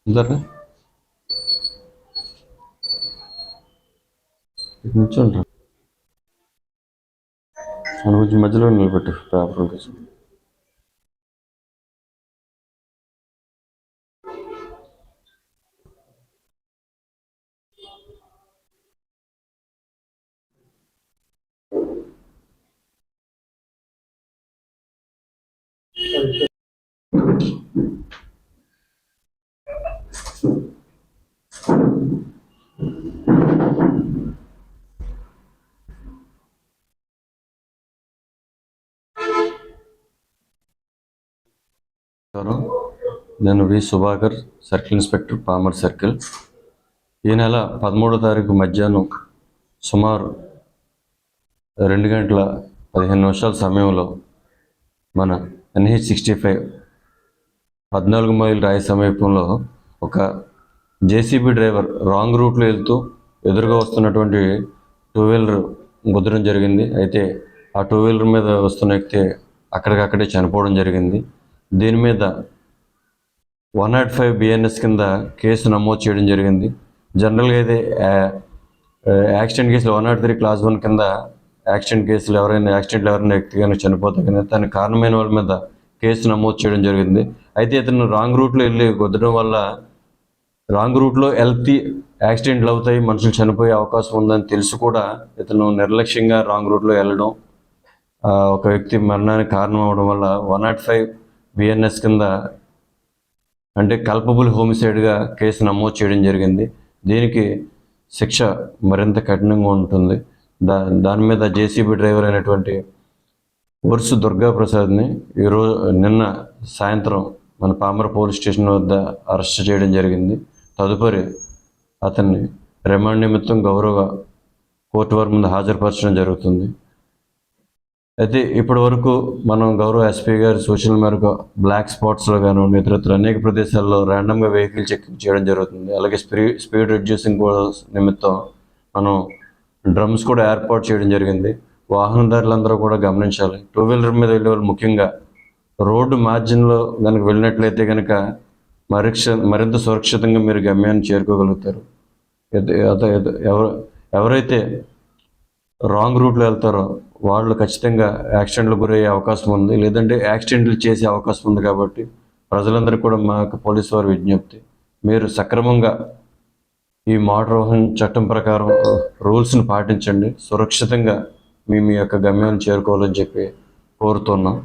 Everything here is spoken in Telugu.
ఇద్దరు ఇటు నుంచి ఉంటారు. మనం కొంచెం మధ్యలో నిలబెట్టు పేపర్ కోసం. నేను V Subhakar, circle inspector, Pamur circle. ఈ నెల 13వ తారీఖు మధ్యాహ్నం సుమారు 2 గంటల 15 నిమిషాల సమయంలో మన NH-65 14 మైల్ రాయి సమీపంలో ఒక జేసీబీ డ్రైవర్ రాంగ్ రూట్లో వెళ్తూ ఎదురుగా వస్తున్నటువంటి 2-వీలర్ గుద్దడం జరిగింది. అయితే ఆ 2-వీలర్ మీద వస్తున్న వ్యక్తి అక్కడికక్కడే చనిపోవడం జరిగింది. దీని మీద 105 BNS కింద కేసు నమోదు చేయడం జరిగింది. జనరల్గా అయితే యాక్సిడెంట్ కేసులు 103 క్లాస్ 1 కింద యాక్సిడెంట్ కేసులు యాక్సిడెంట్లో ఎవరైనా వ్యక్తి కానీ చనిపోతే కానీ దానికి కారణమైన వాళ్ళ మీద కేసు నమోదు చేయడం జరిగింది. అయితే ఇతను రాంగ్ రూట్లో వెళ్ళి గుద్దడం వల్ల రాంగ్ రూట్లో వెళ్తే యాక్సిడెంట్లు అవుతాయి, మనుషులు చనిపోయే అవకాశం ఉందని తెలిసి కూడా ఇతను నిర్లక్ష్యంగా రాంగ్ రూట్లో వెళ్ళడం ఒక వ్యక్తి మరణానికి కారణం అవడం వల్ల 105 BNS కింద అంటే కల్పబుల్ హోమిసైడ్గా కేసు నమోదు చేయడం జరిగింది. దీనికి శిక్ష మరింత కఠినంగా ఉంటుంది. దాని మీద జేసీబీ డ్రైవర్ అయినటువంటి వర్సు దుర్గాప్రసాద్ని నిన్న సాయంత్రం మన పామర్ పోలీస్ స్టేషన్ వద్ద అరెస్ట్ చేయడం జరిగింది. తదుపరి అతన్ని రిమాండ్ నిమిత్తం గౌరవ కోర్టు వారి ముందు హాజరుపరచడం జరుగుతుంది. అయితే ఇప్పటి వరకు మనం గౌరవ ఎస్పీ గారి సూచనల మేరకు బ్లాక్ స్పాట్స్లో కానివ్వండి ఇతరత్ర అనేక ప్రదేశాల్లో ర్యాండమ్గా వెహికల్ చెకింగ్ చేయడం జరుగుతుంది. అలాగే స్పీడ్ రిడ్యూసింగ్ నిమిత్తం మనం డ్రమ్స్ కూడా ఏర్పాటు చేయడం జరిగింది. వాహనదారులందరూ కూడా గమనించాలి. 2-వీలర్ మీద వెళ్ళే వాళ్ళు ముఖ్యంగా రోడ్డు మార్జిన్లో కనుక వెళ్ళినట్లయితే కనుక మరింత సురక్షితంగా మీరు గమ్యాన్ని చేరుకోగలుగుతారు. ఎవరైతే రాంగ్ రూట్లో వెళ్తారో వాళ్ళు ఖచ్చితంగా యాక్సిడెంట్లు గురయ్యే అవకాశం ఉంది, లేదంటే యాక్సిడెంట్లు చేసే అవకాశం ఉంది. కాబట్టి ప్రజలందరికీ కూడా మా యొక్క పోలీసు వారి విజ్ఞప్తి, మీరు సక్రమంగా ఈ మోటార్ వాహన చట్టం ప్రకారం రూల్స్ని పాటించండి. సురక్షితంగా మీ యొక్క గమ్యాన్ని చేరుకోవాలని చెప్పి కోరుతున్నాం.